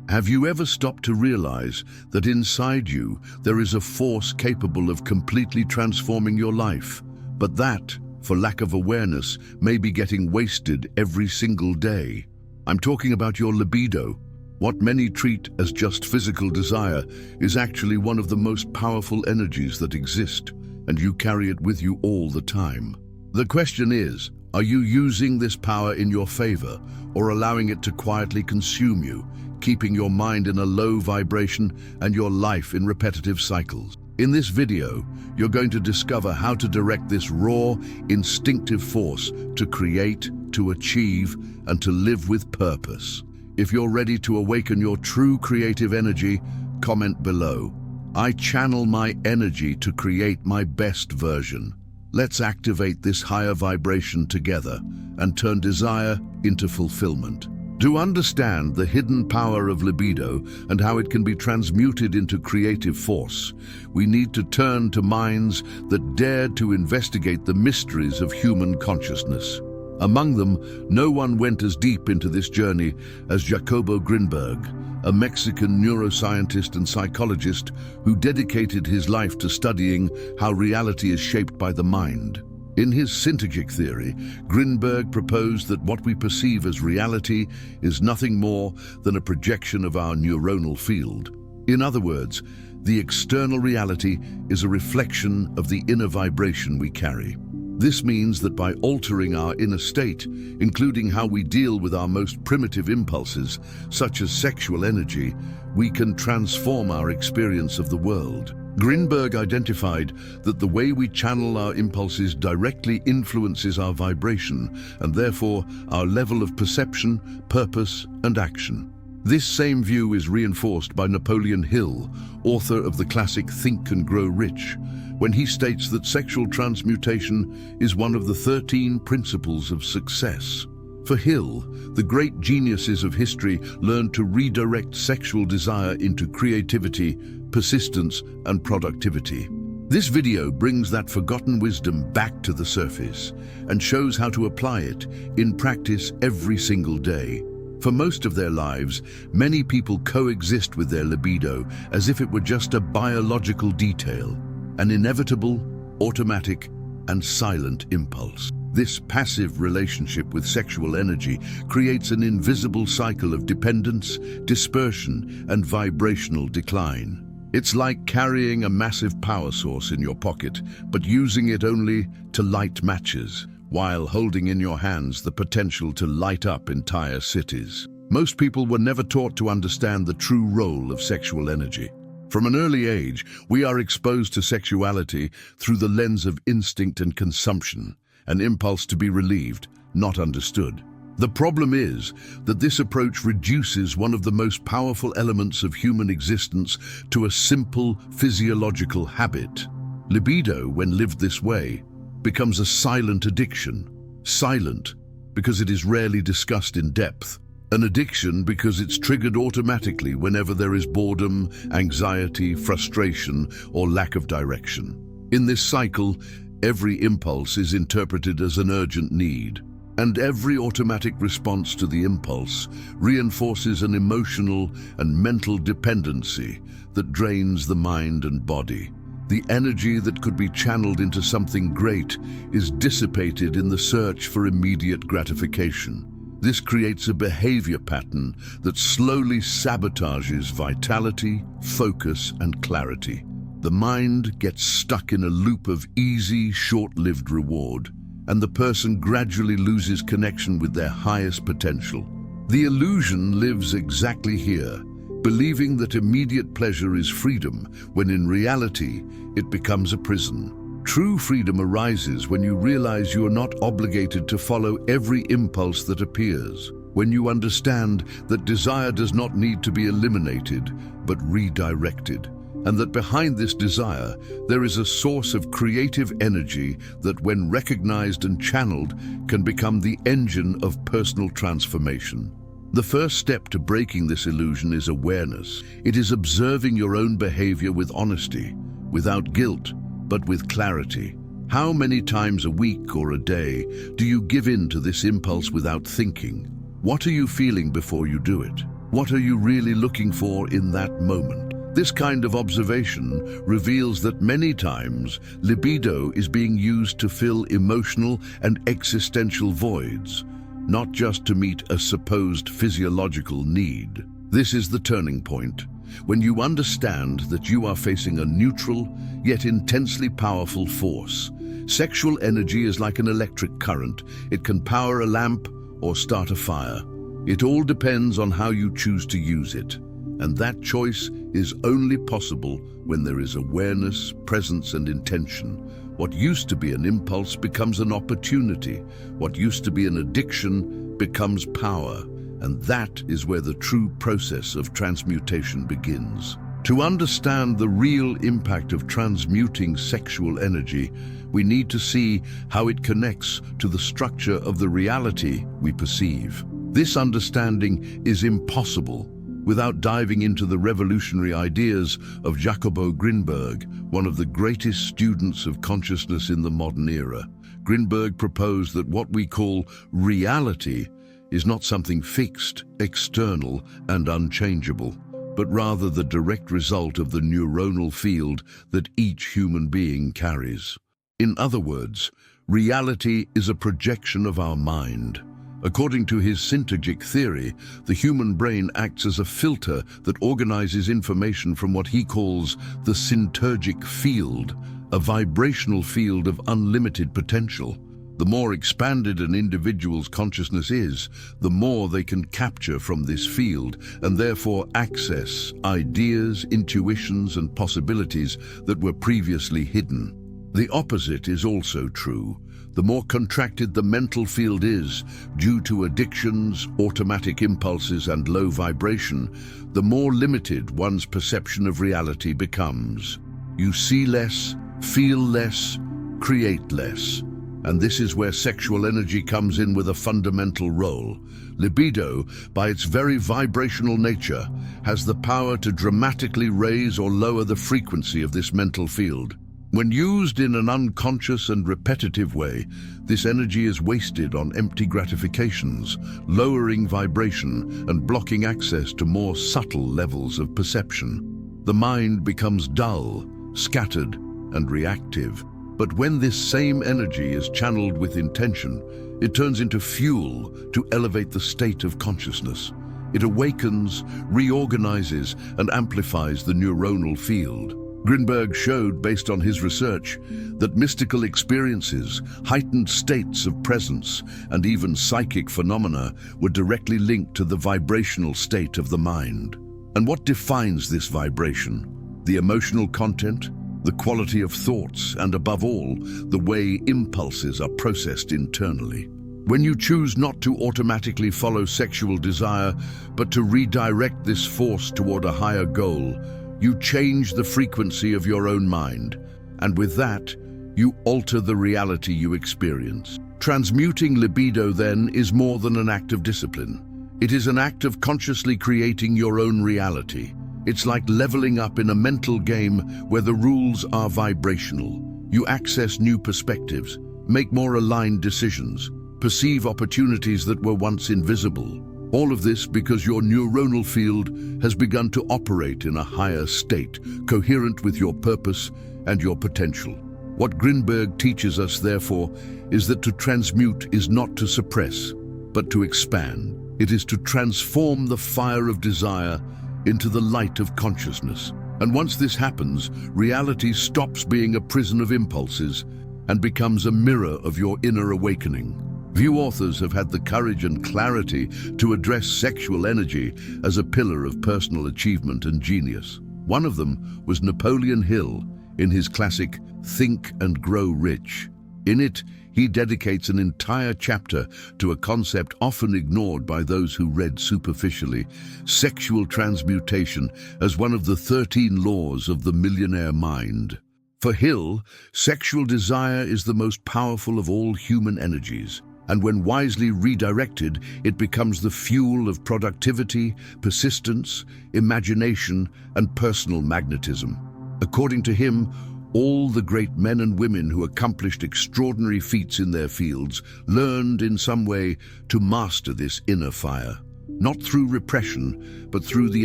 Have you ever stopped to realize that inside you there is a force capable of completely transforming your life, but that, for lack of awareness, may be getting wasted every single day? I'm talking about your libido. What many treat as just physical desire is actually one of the most powerful energies that exist, and you carry it with you all the time. The question is, are you using this power in your favor or allowing it to quietly consume you, keeping your mind in a low vibration and your life in repetitive cycles? In this video, you're going to discover how to direct this raw, instinctive force to create, to achieve, and to live with purpose. If you're ready to awaken your true creative energy, comment below. I channel my energy to create my best version. Let's activate this higher vibration together and turn desire into fulfillment. To understand the hidden power of libido and how it can be transmuted into creative force, we need to turn to minds that dared to investigate the mysteries of human consciousness. Among them, no one went as deep into this journey as Jacobo Grinberg, a Mexican neuroscientist and psychologist who dedicated his life to studying how reality is shaped by the mind. In his synergic theory, Grinberg proposed that what we perceive as reality is nothing more than a projection of our neuronal field. In other words, the external reality is a reflection of the inner vibration we carry. This means that by altering our inner state, including how we deal with our most primitive impulses, such as sexual energy, we can transform our experience of the world. Grinberg identified that the way we channel our impulses directly influences our vibration and therefore our level of perception, purpose, and action. This same view is reinforced by Napoleon Hill, author of the classic Think and Grow Rich, when he states that sexual transmutation is one of the 13 principles of success. For Hill, the great geniuses of history learned to redirect sexual desire into creativity, persistence, and productivity. This video brings that forgotten wisdom back to the surface and shows how to apply it in practice every single day. For most of their lives, many people coexist with their libido as if it were just a biological detail, an inevitable, automatic, and silent impulse. This passive relationship with sexual energy creates an invisible cycle of dependence, dispersion, and vibrational decline. It's like carrying a massive power source in your pocket, but using it only to light matches, while holding in your hands the potential to light up entire cities. Most people were never taught to understand the true role of sexual energy. From an early age, we are exposed to sexuality through the lens of instinct and consumption, an impulse to be relieved, not understood. The problem is that this approach reduces one of the most powerful elements of human existence to a simple physiological habit. Libido, when lived this way, becomes a silent addiction. Silent because it is rarely discussed in depth. An addiction because it's triggered automatically whenever there is boredom, anxiety, frustration, or lack of direction. In this cycle, every impulse is interpreted as an urgent need, and every automatic response to the impulse reinforces an emotional and mental dependency that drains the mind and body. The energy that could be channeled into something great is dissipated in the search for immediate gratification. This creates a behavior pattern that slowly sabotages vitality, focus, and clarity. The mind gets stuck in a loop of easy, short-lived reward, and the person gradually loses connection with their highest potential. The illusion lives exactly here, believing that immediate pleasure is freedom, when in reality, it becomes a prison. True freedom arises when you realize you are not obligated to follow every impulse that appears, when you understand that desire does not need to be eliminated, but redirected, and that behind this desire, there is a source of creative energy that, when recognized and channeled, can become the engine of personal transformation. The first step to breaking this illusion is awareness. It is observing your own behavior with honesty, without guilt, but with clarity. How many times a week or a day do you give in to this impulse without thinking? What are you feeling before you do it? What are you really looking for in that moment? This kind of observation reveals that many times libido is being used to fill emotional and existential voids, not just to meet a supposed physiological need. This is the turning point. When you understand that you are facing a neutral, yet intensely powerful force. Sexual energy is like an electric current. It can power a lamp or start a fire. It all depends on how you choose to use it. And that choice is only possible when there is awareness, presence, and intention. What used to be an impulse becomes an opportunity. What used to be an addiction becomes power. And that is where the true process of transmutation begins. To understand the real impact of transmuting sexual energy, we need to see how it connects to the structure of the reality we perceive. This understanding is impossible without diving into the revolutionary ideas of Jacobo Grinberg, one of the greatest students of consciousness in the modern era. Grinberg proposed that what we call reality is not something fixed, external, and unchangeable, but rather the direct result of the neuronal field that each human being carries. In other words, reality is a projection of our mind. According to his synergic theory, the human brain acts as a filter that organizes information from what he calls the synergic field, a vibrational field of unlimited potential. The more expanded an individual's consciousness is, the more they can capture from this field and therefore access ideas, intuitions, and possibilities that were previously hidden. The opposite is also true. The more contracted the mental field is, due to addictions, automatic impulses, and low vibration, the more limited one's perception of reality becomes. You see less, feel less, create less. And this is where sexual energy comes in with a fundamental role. Libido, by its very vibrational nature, has the power to dramatically raise or lower the frequency of this mental field. When used in an unconscious and repetitive way, this energy is wasted on empty gratifications, lowering vibration and blocking access to more subtle levels of perception. The mind becomes dull, scattered, and reactive. But when this same energy is channeled with intention, it turns into fuel to elevate the state of consciousness. It awakens, reorganizes, and amplifies the neuronal field. Grinberg showed, based on his research, that mystical experiences, heightened states of presence, and even psychic phenomena were directly linked to the vibrational state of the mind. And what defines this vibration? The emotional content, the quality of thoughts, and above all, the way impulses are processed internally. When you choose not to automatically follow sexual desire, but to redirect this force toward a higher goal, you change the frequency of your own mind, and with that, you alter the reality you experience. Transmuting libido, then, is more than an act of discipline. It is an act of consciously creating your own reality. It's like leveling up in a mental game where the rules are vibrational. You access new perspectives, make more aligned decisions, perceive opportunities that were once invisible. All of this because your neuronal field has begun to operate in a higher state, coherent with your purpose and your potential. What Grinberg teaches us, therefore, is that to transmute is not to suppress, but to expand. It is to transform the fire of desire into the light of consciousness. And once this happens, reality stops being a prison of impulses and becomes a mirror of your inner awakening. Few authors have had the courage and clarity to address sexual energy as a pillar of personal achievement and genius. One of them was Napoleon Hill in his classic Think and Grow Rich. In it, he dedicates an entire chapter to a concept often ignored by those who read superficially: sexual transmutation as one of the 13 laws of the millionaire mind. For Hill, sexual desire is the most powerful of all human energies. And when wisely redirected, it becomes the fuel of productivity, persistence, imagination, and personal magnetism. According to him, all the great men and women who accomplished extraordinary feats in their fields learned in some way to master this inner fire. not through repression, but through the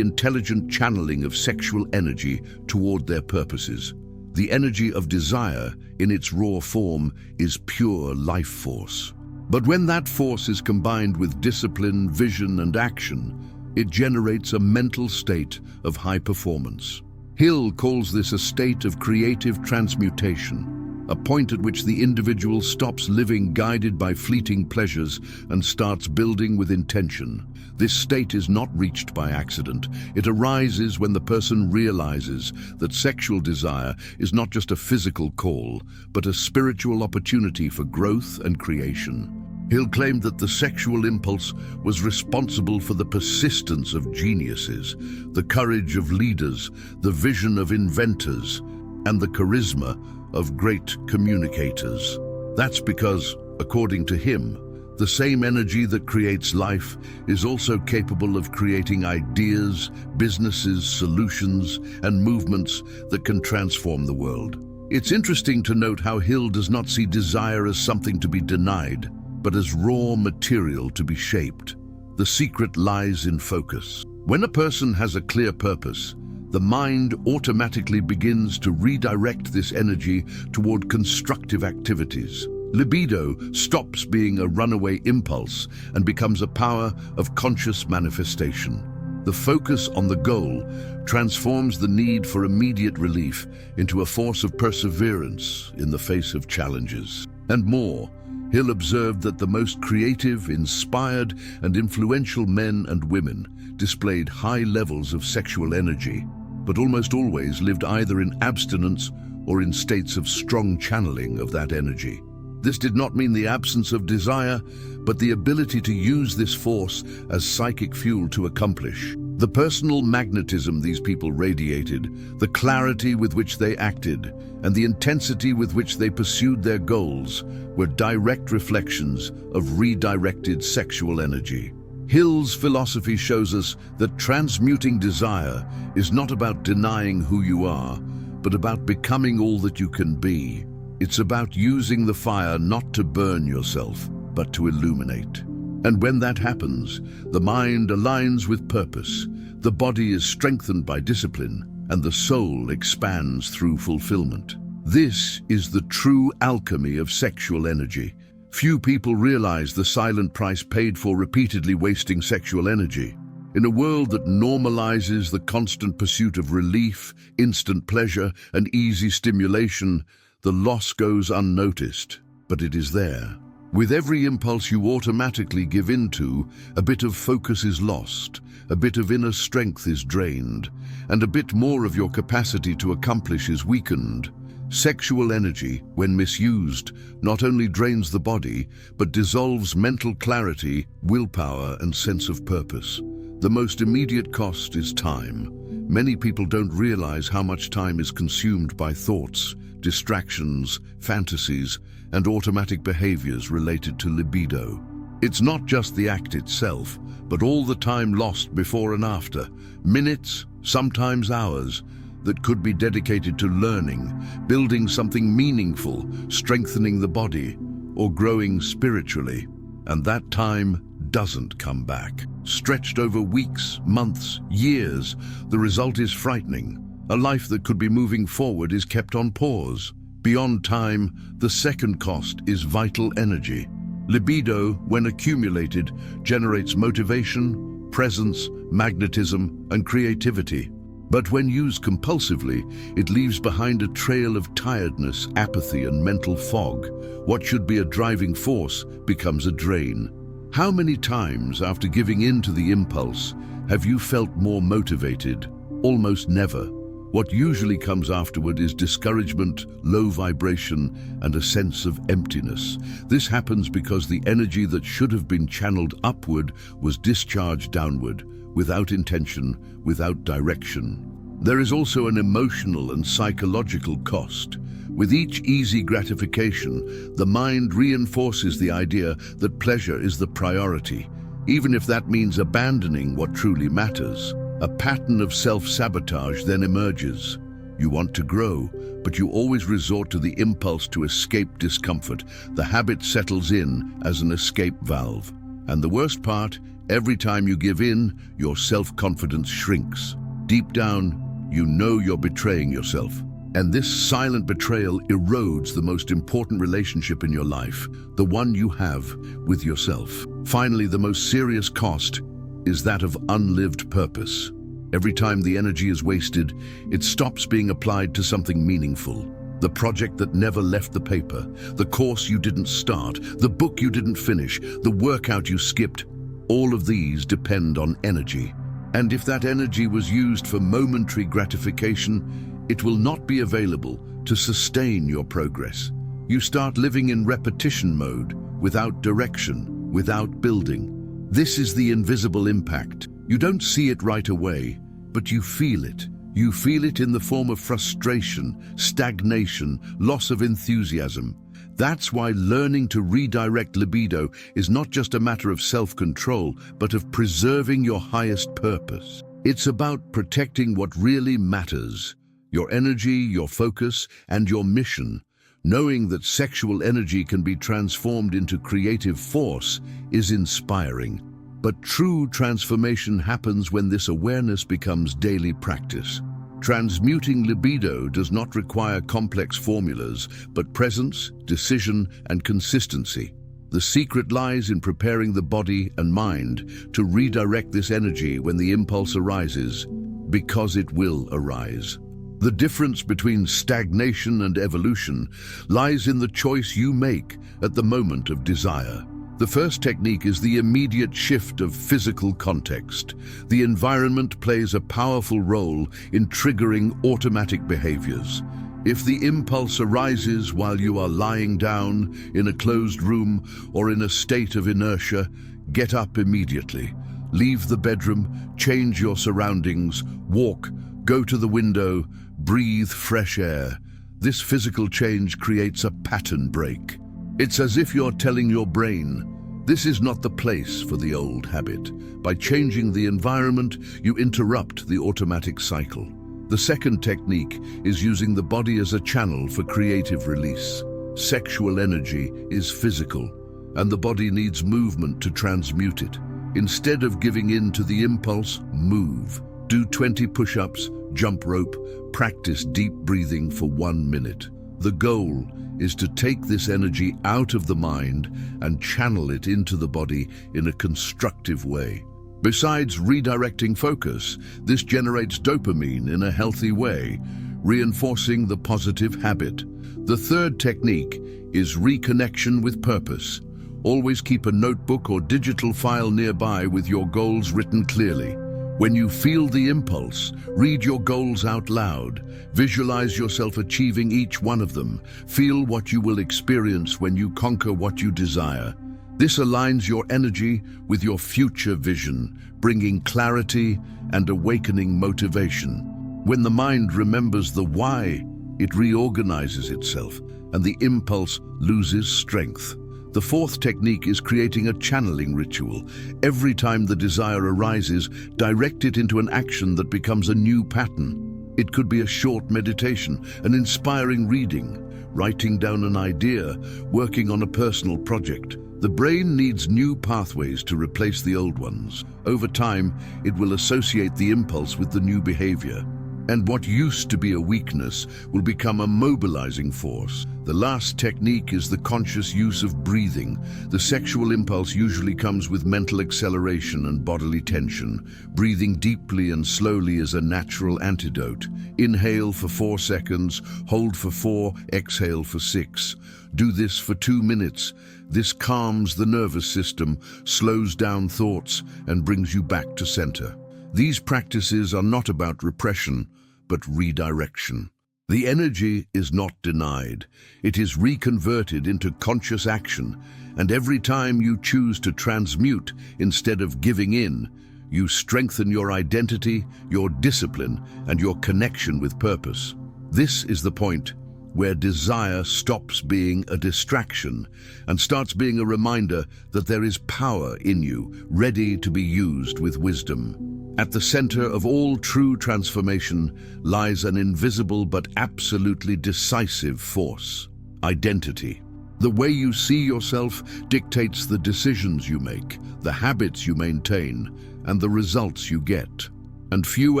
intelligent channeling of sexual energy toward their purposes. The energy of desire, in its raw form, is pure life force. But when that force is combined with discipline, vision, and action, it generates a mental state of high performance. Hill calls this a state of creative transmutation, a point at which the individual stops living guided by fleeting pleasures and starts building with intention. This state is not reached by accident. It arises when the person realizes that sexual desire is not just a physical call, but a spiritual opportunity for growth and creation. Hill claimed that the sexual impulse was responsible for the persistence of geniuses, the courage of leaders, the vision of inventors, and the charisma of great communicators. That's because, according to him, the same energy that creates life is also capable of creating ideas, businesses, solutions, and movements that can transform the world. It's interesting to note how Hill does not see desire as something to be denied, but as raw material to be shaped. The secret lies in focus. When a person has a clear purpose, the mind automatically begins to redirect this energy toward constructive activities. Libido stops being a runaway impulse and becomes a power of conscious manifestation. The focus on the goal transforms the need for immediate relief into a force of perseverance in the face of challenges. And more, Hill observed that the most creative, inspired, and influential men and women displayed high levels of sexual energy, but almost always lived either in abstinence or in states of strong channeling of that energy. This did not mean the absence of desire, but the ability to use this force as psychic fuel to accomplish. The personal magnetism these people radiated, the clarity with which they acted, and the intensity with which they pursued their goals were direct reflections of redirected sexual energy. Hill's philosophy shows us that transmuting desire is not about denying who you are, but about becoming all that you can be. It's about using the fire not to burn yourself, but to illuminate. And when that happens, the mind aligns with purpose, the body is strengthened by discipline, and the soul expands through fulfillment. This is the true alchemy of sexual energy. Few people realize the silent price paid for repeatedly wasting sexual energy. In a world that normalizes the constant pursuit of relief, instant pleasure, and easy stimulation, the loss goes unnoticed, but it is there. With every impulse you automatically give into, a bit of focus is lost, a bit of inner strength is drained, and a bit more of your capacity to accomplish is weakened. Sexual energy, when misused, not only drains the body, but dissolves mental clarity, willpower, and sense of purpose. The most immediate cost is time. Many people don't realize how much time is consumed by thoughts, distractions, fantasies, and automatic behaviors related to libido. It's not just the act itself, but all the time lost before and after, minutes, sometimes hours, that could be dedicated to learning, building something meaningful, strengthening the body, or growing spiritually. And that time doesn't come back. Stretched over weeks, months, years, the result is frightening. A life that could be moving forward is kept on pause. Beyond time, the second cost is vital energy. Libido, when accumulated, generates motivation, presence, magnetism, and creativity. But when used compulsively, it leaves behind a trail of tiredness, apathy, and mental fog. What should be a driving force becomes a drain. How many times after giving in to the impulse have you felt more motivated? Almost never. What usually comes afterward is discouragement, low vibration, and a sense of emptiness. This happens because the energy that should have been channeled upward was discharged downward, without intention, without direction. There is also an emotional and psychological cost. With each easy gratification, the mind reinforces the idea that pleasure is the priority, even if that means abandoning what truly matters. A pattern of self-sabotage then emerges. You want to grow, but you always resort to the impulse to escape discomfort. The habit settles in as an escape valve. And the worst part, Every time you give in, your self-confidence shrinks. Deep down, you know you're betraying yourself. And this silent betrayal erodes the most important relationship in your life, the one you have with yourself. Finally, the most serious cost is that of unlived purpose. Every time the energy is wasted, it stops being applied to something meaningful. The project that never left the paper, the course you didn't start, the book you didn't finish, the workout you skipped, all of these depend on energy. And if that energy was used for momentary gratification, it will not be available to sustain your progress. You start living in repetition mode, without direction, without building. This is the invisible impact. You don't see it right away, but you feel it. You feel it in the form of frustration, stagnation, loss of enthusiasm. That's why learning to redirect libido is not just a matter of self-control, but of preserving your highest purpose. It's about protecting what really matters: your energy, your focus, and your mission. Knowing that sexual energy can be transformed into creative force is inspiring. But true transformation happens when this awareness becomes daily practice. Transmuting libido does not require complex formulas, but presence, decision, and consistency. The secret lies in preparing the body and mind to redirect this energy when the impulse arises, because it will arise. The difference between stagnation and evolution lies in the choice you make at the moment of desire. The first technique is the immediate shift of physical context. The environment plays a powerful role in triggering automatic behaviors. If the impulse arises while you are lying down in a closed room or in a state of inertia, get up immediately. Leave the bedroom, change your surroundings, walk, go to the window, breathe fresh air. This physical change creates a pattern break. It's as if you're telling your brain, this is not the place for the old habit. By changing the environment, you interrupt the automatic cycle. The second technique is using the body as a channel for creative release. Sexual energy is physical, and the body needs movement to transmute it. Instead of giving in to the impulse, move. Do 20 push-ups, jump rope, practice deep breathing for 1 minute. The goal is to take this energy out of the mind and channel it into the body in a constructive way. Besides redirecting focus, this generates dopamine in a healthy way, reinforcing the positive habit. The third technique is reconnection with purpose. Always keep a notebook or digital file nearby with your goals written clearly. When you feel the impulse, read your goals out loud. Visualize yourself achieving each one of them. Feel what you will experience when you conquer what you desire. This aligns your energy with your future vision, bringing clarity and awakening motivation. When the mind remembers the why, it reorganizes itself and the impulse loses strength. The fourth technique is creating a channeling ritual. Every time the desire arises, direct it into an action that becomes a new pattern. It could be a short meditation, an inspiring reading, writing down an idea, working on a personal project. The brain needs new pathways to replace the old ones. Over time, it will associate the impulse with the new behavior. And what used to be a weakness will become a mobilizing force. The last technique is the conscious use of breathing. The sexual impulse usually comes with mental acceleration and bodily tension. Breathing deeply and slowly is a natural antidote. Inhale for 4 seconds, hold for 4, exhale for 6. Do this for 2 minutes. This calms the nervous system, slows down thoughts, and brings you back to center. These practices are not about repression, but redirection. The energy is not denied. It is reconverted into conscious action, and every time you choose to transmute instead of giving in, you strengthen your identity, your discipline, and your connection with purpose. This is the point where desire stops being a distraction and starts being a reminder that there is power in you, ready to be used with wisdom. At the center of all true transformation lies an invisible but absolutely decisive force: identity. The way you see yourself dictates the decisions you make, the habits you maintain, and the results you get. And few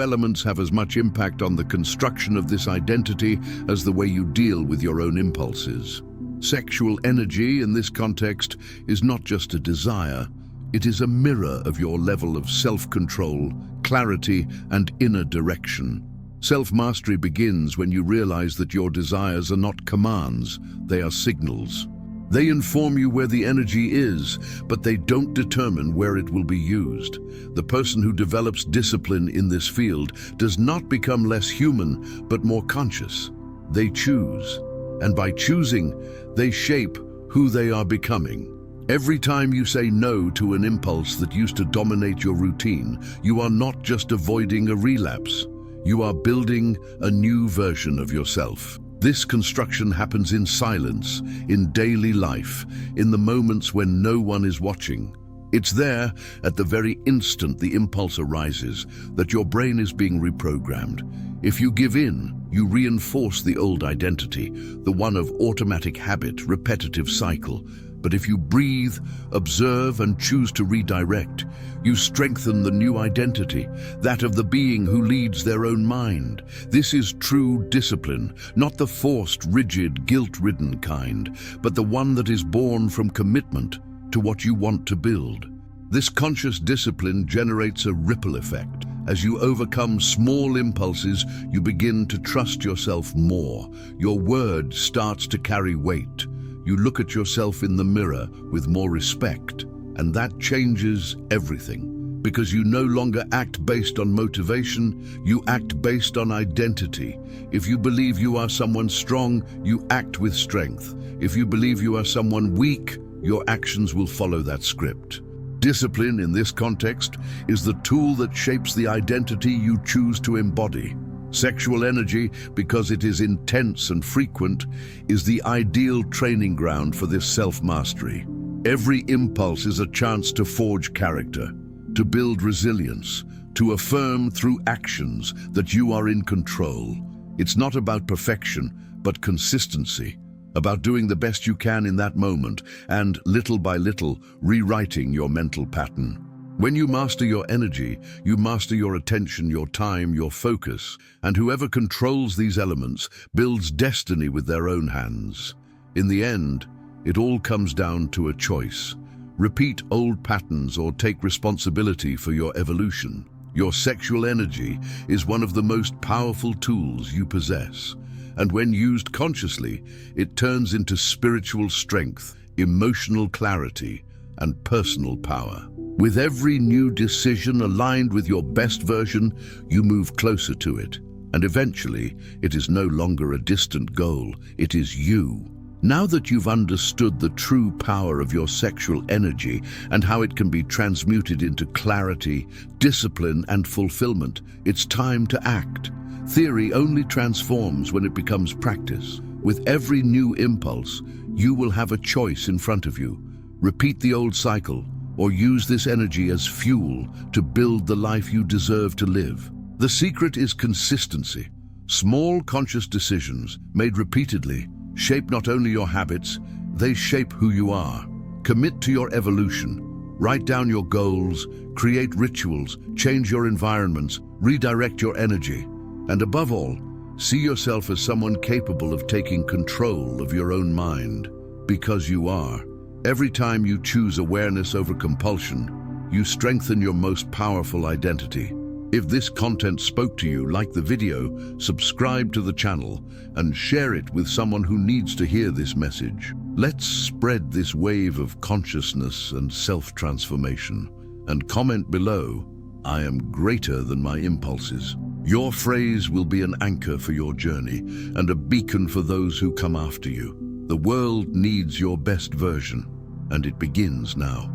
elements have as much impact on the construction of this identity as the way you deal with your own impulses. Sexual energy, in this context, is not just a desire. It is a mirror of your level of self-control, clarity, and inner direction. Self-mastery begins when you realize that your desires are not commands, they are signals. They inform you where the energy is, but they don't determine where it will be used. The person who develops discipline in this field does not become less human, but more conscious. They choose, and by choosing, they shape who they are becoming. Every time you say no to an impulse that used to dominate your routine, you are not just avoiding a relapse. You are building a new version of yourself. This construction happens in silence, in daily life, in the moments when no one is watching. It's there, at the very instant the impulse arises, that your brain is being reprogrammed. If you give in, you reinforce the old identity, the one of automatic habit, repetitive cycle. But if you breathe, observe, and choose to redirect, you strengthen the new identity, that of the being who leads their own mind. This is true discipline, not the forced, rigid, guilt-ridden kind, but the one that is born from commitment to what you want to build. This conscious discipline generates a ripple effect. As you overcome small impulses, you begin to trust yourself more. Your word starts to carry weight. You look at yourself in the mirror with more respect, and that changes everything. Because you no longer act based on motivation, you act based on identity. If you believe you are someone strong, you act with strength. If you believe you are someone weak, your actions will follow that script. Discipline, in this context, is the tool that shapes the identity you choose to embody. Sexual energy, because it is intense and frequent, is the ideal training ground for this self-mastery. Every impulse is a chance to forge character, to build resilience, to affirm through actions that you are in control. It's not about perfection, but consistency, about doing the best you can in that moment and, little by little, rewriting your mental pattern. When you master your energy, you master your attention, your time, your focus, and whoever controls these elements builds destiny with their own hands. In the end, it all comes down to a choice. Repeat old patterns or take responsibility for your evolution. Your sexual energy is one of the most powerful tools you possess, and when used consciously, it turns into spiritual strength, emotional clarity, and personal power. With every new decision aligned with your best version, you move closer to it. And eventually, it is no longer a distant goal, it is you. Now that you've understood the true power of your sexual energy and how it can be transmuted into clarity, discipline, and fulfillment, it's time to act. Theory only transforms when it becomes practice. With every new impulse, you will have a choice in front of you. Repeat the old cycle, or use this energy as fuel to build the life you deserve to live. The secret is consistency. Small conscious decisions, made repeatedly, shape not only your habits, they shape who you are. Commit to your evolution. Write down your goals, create rituals, change your environments, redirect your energy. And above all, see yourself as someone capable of taking control of your own mind, because you are. Every time you choose awareness over compulsion, you strengthen your most powerful identity. If this content spoke to you, like the video, subscribe to the channel, and share it with someone who needs to hear this message. Let's spread this wave of consciousness and self-transformation. And comment below, "I am greater than my impulses." Your phrase will be an anchor for your journey and a beacon for those who come after you. The world needs your best version, and it begins now.